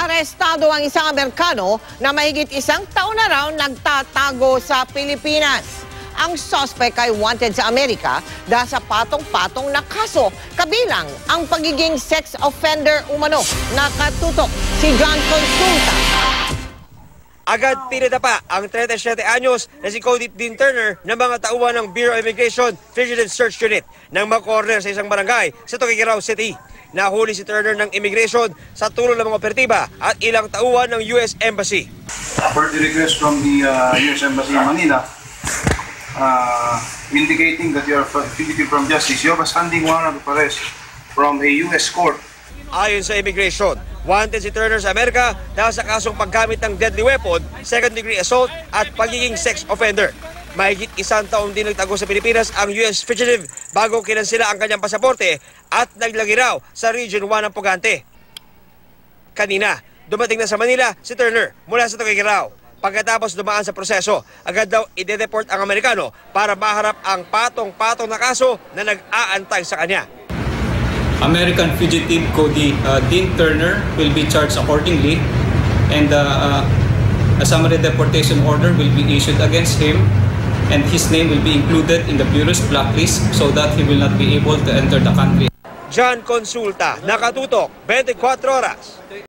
Arestado ang isang Amerikano na mahigit isang taon na raw nagtatago sa Pilipinas. Ang suspect ay wanted sa Amerika dahil sa patong-patong na kaso, kabilang ang pagiging sex offender umano. Nakatutok si John Consulta. Agad pinadapa ang 37 anyos na si Cody Dean Turner ng mga tauhan ng Bureau of Immigration Fugitive Search Unit ng makorner sa isang barangay sa Tuguegarao City. Nahuli si Turner ng immigration sa tulong ng mga operatiba at ilang tauhan ng U.S. Embassy. Per the request from the U.S. Embassy in Manila, indicating that you are fugitive from justice, you have a standing warrant of arrest from a U.S. court. Ayon sa immigration, wanted si Turner sa Amerika dahil sa kasong paggamit ng deadly weapon, second-degree assault at pagiging sex offender. Mahigit isang taon din nagtago sa Pilipinas ang U.S. fugitive bago kinansila ang kanyang pasaporte at naglagi raw sa Region 1 ng Pugante. Kanina, dumating na sa Manila si Turner mula sa Tuguegarao. Pagkatapos dumaan sa proseso, agad daw ide-deport ang Amerikano para maharap ang patong-patong na kaso na nag-aantay sa kanya. American fugitive Cody Dean Turner will be charged accordingly, and a summary deportation order will be issued against him, and his name will be included in the Bureau's blacklist so that he will not be able to enter the country. John Consulta, Nakatutok, 24 Oras.